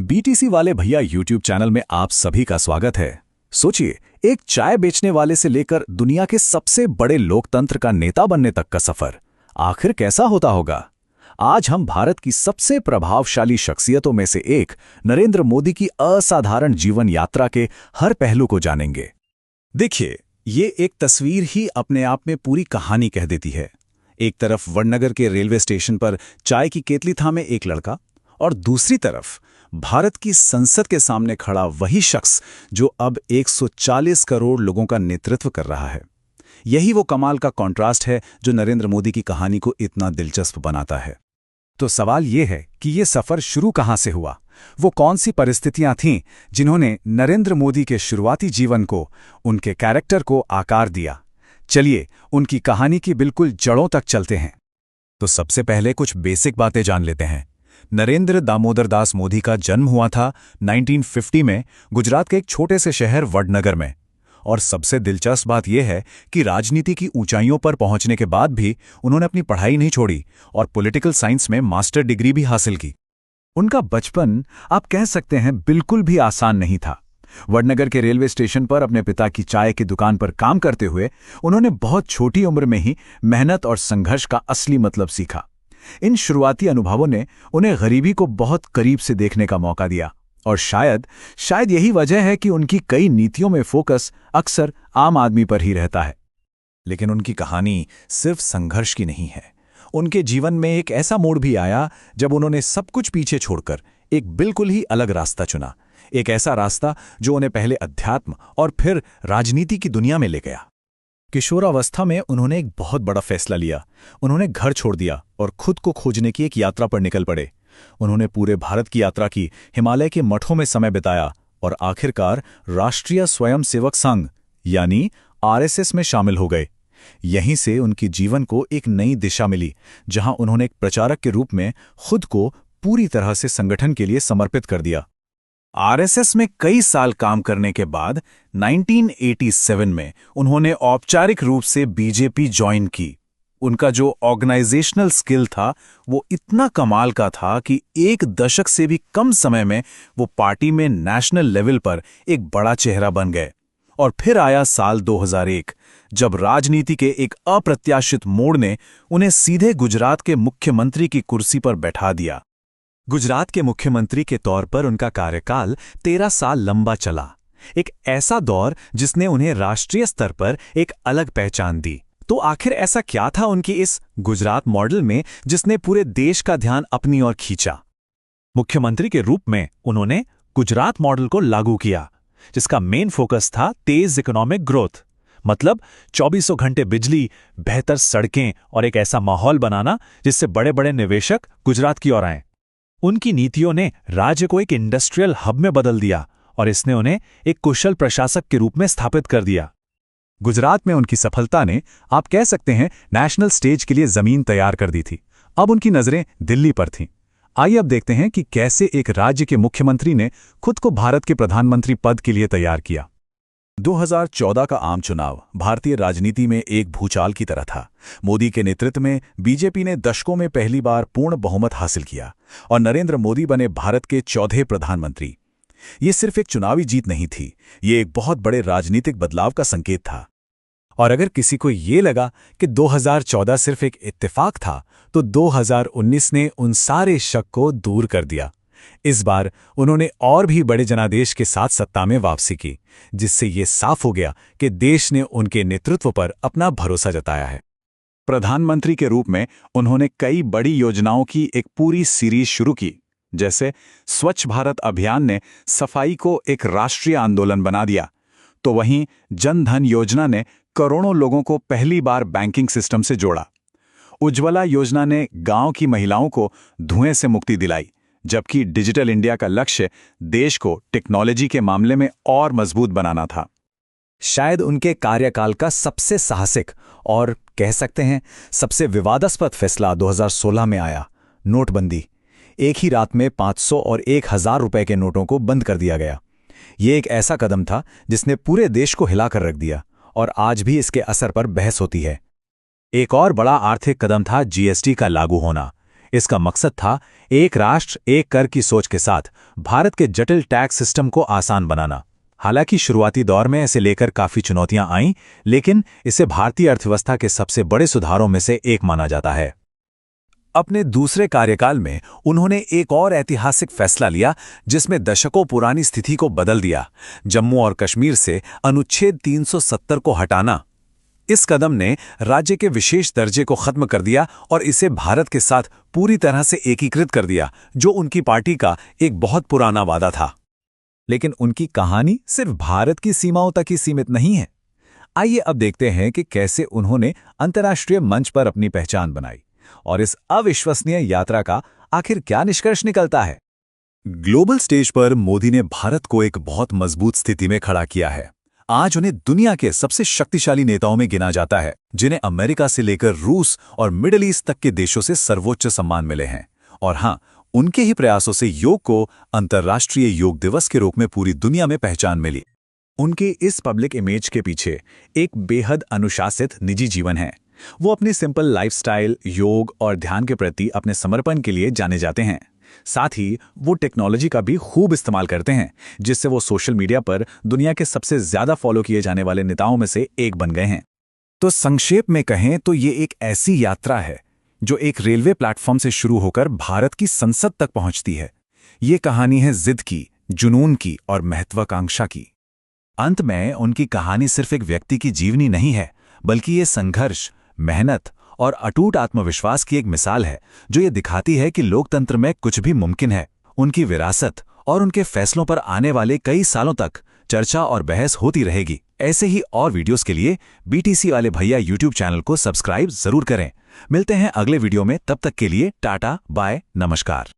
BTC वाले भैया YouTube channel में आप सभी का स्वागत है। सोचिए, एक चाय बेचने वाले से लेकर दुनिया के सबसे बड़े लोकतंत्र का नेता बनने तक का सफर आखिर कैसा होता होगा। आज हम भारत की सबसे प्रभावशाली शख्सियतों में से एक नरेंद्र मोदी की असाधारण जीवन यात्रा के हर पहलू को जानेंगे। देखिए, ये एक तस्वीर ही अपने आप में पूरी कहानी कह देती है। एक तरफ वडनगर के रेलवे स्टेशन पर चाय की केतली थामे एक लड़का, और दूसरी तरफ भारत की संसद के सामने खड़ा वही शख्स जो अब 140 करोड़ लोगों का नेतृत्व कर रहा है। यही वो कमाल का कॉन्ट्रास्ट है जो नरेंद्र मोदी की कहानी को इतना दिलचस्प बनाता है। तो सवाल ये है कि ये सफर शुरू कहां से हुआ, वो कौन सी परिस्थितियां थीं जिन्होंने नरेंद्र मोदी के शुरुआती जीवन को, उनके कैरेक्टर को आकार दिया। चलिए उनकी कहानी की बिल्कुल जड़ों तक चलते हैं। तो सबसे पहले कुछ बेसिक बातें जान लेते हैं। नरेंद्र दामोदर दास मोदी का जन्म हुआ था 1950 में गुजरात के एक छोटे से शहर वडनगर में। और सबसे दिलचस्प बात यह है कि राजनीति की ऊंचाइयों पर पहुंचने के बाद भी उन्होंने अपनी पढ़ाई नहीं छोड़ी और पॉलिटिकल साइंस में मास्टर डिग्री भी हासिल की। उनका बचपन आप कह सकते हैं बिल्कुल भी आसान नहीं था। वडनगर के रेलवे स्टेशन पर अपने पिता की चाय की दुकान पर काम करते हुए उन्होंने बहुत छोटी उम्र में ही मेहनत और संघर्ष का असली मतलब सीखा। इन शुरुआती अनुभवों ने उन्हें गरीबी को बहुत करीब से देखने का मौका दिया, और शायद यही वजह है कि उनकी कई नीतियों में फोकस अक्सर आम आदमी पर ही रहता है। लेकिन उनकी कहानी सिर्फ संघर्ष की नहीं है। उनके जीवन में एक ऐसा मोड़ भी आया जब उन्होंने सब कुछ पीछे छोड़कर एक बिल्कुल ही अलग रास्ता चुना। एक ऐसा रास्ता जो उन्हें पहले अध्यात्म और फिर राजनीति की दुनिया में ले गया। किशोरावस्था में उन्होंने एक बहुत बड़ा फैसला लिया। उन्होंने घर छोड़ दिया और खुद को खोजने की एक यात्रा पर निकल पड़े। उन्होंने पूरे भारत की यात्रा की, हिमालय के मठों में समय बिताया और आखिरकार राष्ट्रीय स्वयंसेवक संघ यानी आरएसएस में शामिल हो गए। यहीं से उनकी जीवन को एक नई दिशा मिली, जहां उन्होंने एक प्रचारक के रूप में खुद को पूरी तरह से संगठन के लिए समर्पित कर दिया। आरएसएस में कई साल काम करने के बाद 1987 में उन्होंने औपचारिक रूप से बीजेपी ज्वाइन की। उनका जो ऑर्गेनाइजेशनल स्किल था वो इतना कमाल का था कि एक दशक से भी कम समय में वो पार्टी में नेशनल लेवल पर एक बड़ा चेहरा बन गए। और फिर आया साल 2001, जब राजनीति के एक अप्रत्याशित मोड़ ने उन्हें सीधे गुजरात के मुख्यमंत्री की कुर्सी पर बैठा दिया। गुजरात के मुख्यमंत्री के तौर पर उनका कार्यकाल 13 साल लंबा चला। एक ऐसा दौर जिसने उन्हें राष्ट्रीय स्तर पर एक अलग पहचान दी। तो आखिर ऐसा क्या था उनकी इस गुजरात मॉडल में जिसने पूरे देश का ध्यान अपनी ओर खींचा? मुख्यमंत्री के रूप में उन्होंने गुजरात मॉडल को लागू किया, जिसका मेन फोकस था तेज इकोनॉमिक ग्रोथ, मतलब 24 घंटे बिजली, बेहतर सड़कें और एक ऐसा माहौल बनाना जिससे बड़े बड़े निवेशक गुजरात की ओर आएं। उनकी नीतियों ने राज्य को एक इंडस्ट्रियल हब में बदल दिया और इसने उन्हें एक कुशल प्रशासक के रूप में स्थापित कर दिया। गुजरात में उनकी सफलता ने, आप कह सकते हैं, नेशनल स्टेज के लिए जमीन तैयार कर दी थी। अब उनकी नजरें दिल्ली पर थीं। आइए अब देखते हैं कि कैसे एक राज्य के मुख्यमंत्री ने खुद को भारत के प्रधानमंत्री पद के लिए तैयार किया। 2014 का आम चुनाव भारतीय राजनीति में एक भूचाल की तरह था। मोदी के नेतृत्व में बीजेपी ने दशकों में पहली बार पूर्ण बहुमत हासिल किया और नरेंद्र मोदी बने भारत के चौथे प्रधानमंत्री। ये सिर्फ एक चुनावी जीत नहीं थी, ये एक बहुत बड़े राजनीतिक बदलाव का संकेत था। और अगर किसी को ये लगा कि 2014 सिर्फ एक इत्तेफाक था, तो 2019 ने उन सारे शक को दूर कर दिया। इस बार उन्होंने और भी बड़े जनादेश के साथ सत्ता में वापसी की, जिससे ये साफ हो गया कि देश ने उनके नेतृत्व पर अपना भरोसा जताया है। प्रधानमंत्री के रूप में उन्होंने कई बड़ी योजनाओं की एक पूरी सीरीज शुरू की, जैसे स्वच्छ भारत अभियान ने सफाई को एक राष्ट्रीय आंदोलन बना दिया, तो वहीं जन धन योजना ने करोड़ों लोगों को पहली बार बैंकिंग सिस्टम से जोड़ा। उज्ज्वला योजना ने गांव की महिलाओं को धुएं से मुक्ति दिलाई, जबकि डिजिटल इंडिया का लक्ष्य देश को टेक्नोलॉजी के मामले में और मजबूत बनाना था। शायद उनके कार्यकाल का सबसे साहसिक और कह सकते हैं सबसे विवादास्पद फैसला 2016 में आया, नोटबंदी। एक ही रात में 500 और 1000 रुपए के नोटों को बंद कर दिया गया। ये एक ऐसा कदम था जिसने पूरे देश को हिलाकर रख दिया और आज भी इसके असर पर बहस होती है। एक और बड़ा आर्थिक कदम था जीएसटी का लागू होना। इसका मकसद था एक राष्ट्र एक कर की सोच के साथ भारत के जटिल टैक्स सिस्टम को आसान बनाना। हालांकि शुरुआती दौर में इसे लेकर काफी चुनौतियां आईं, लेकिन इसे भारतीय अर्थव्यवस्था के सबसे बड़े सुधारों में से एक माना जाता है। अपने दूसरे कार्यकाल में उन्होंने एक और ऐतिहासिक फैसला लिया जिसमें दशकों पुरानी स्थिति को बदल दिया, जम्मू और कश्मीर से अनुच्छेद 370 को हटाना। इस कदम ने राज्य के विशेष दर्जे को खत्म कर दिया और इसे भारत के साथ पूरी तरह से एकीकृत कर दिया, जो उनकी पार्टी का एक बहुत पुराना वादा था। लेकिन उनकी कहानी सिर्फ भारत की सीमाओं तक ही सीमित नहीं है। आइए अब देखते हैं कि कैसे उन्होंने अंतर्राष्ट्रीय मंच पर अपनी पहचान बनाई और इस अविश्वसनीय यात्रा का आखिर क्या निष्कर्ष निकलता है। ग्लोबल स्टेज पर मोदी ने भारत को एक बहुत मजबूत स्थिति में खड़ा किया है। आज उन्हें दुनिया के सबसे शक्तिशाली नेताओं में गिना जाता है, जिन्हें अमेरिका से लेकर रूस और मिडिल ईस्ट तक के देशों से सर्वोच्च सम्मान मिले हैं। और हाँ, उनके ही प्रयासों से योग को अंतर्राष्ट्रीय योग दिवस के रूप में पूरी दुनिया में पहचान मिली। उनके इस पब्लिक इमेज के पीछे एक बेहद अनुशासित निजी जीवन है। वो अपनी सिंपल लाइफस्टाइल, योग और ध्यान के प्रति अपने समर्पण के लिए जाने जाते हैं। साथ ही वो टेक्नोलॉजी का भी खूब इस्तेमाल करते हैं, जिससे वो सोशल मीडिया पर दुनिया के सबसे ज्यादा फॉलो किए जाने वाले नेताओं में से एक बन गए हैं। तो संक्षेप में कहें तो ये एक ऐसी यात्रा है जो एक रेलवे प्लेटफॉर्म से शुरू होकर भारत की संसद तक पहुंचती है। ये कहानी है जिद की, जुनून की और महत्वाकांक्षा की। अंत में उनकी कहानी सिर्फ एक व्यक्ति की जीवनी नहीं है, बल्कि ये संघर्ष, मेहनत और अटूट आत्मविश्वास की एक मिसाल है, जो ये दिखाती है कि लोकतंत्र में कुछ भी मुमकिन है। उनकी विरासत और उनके फैसलों पर आने वाले कई सालों तक चर्चा और बहस होती रहेगी। ऐसे ही और वीडियोस के लिए बीटीसी वाले भैया यूट्यूब चैनल को सब्सक्राइब जरूर करें। मिलते हैं अगले वीडियो में, तब तक के लिए टाटा बाय नमस्कार।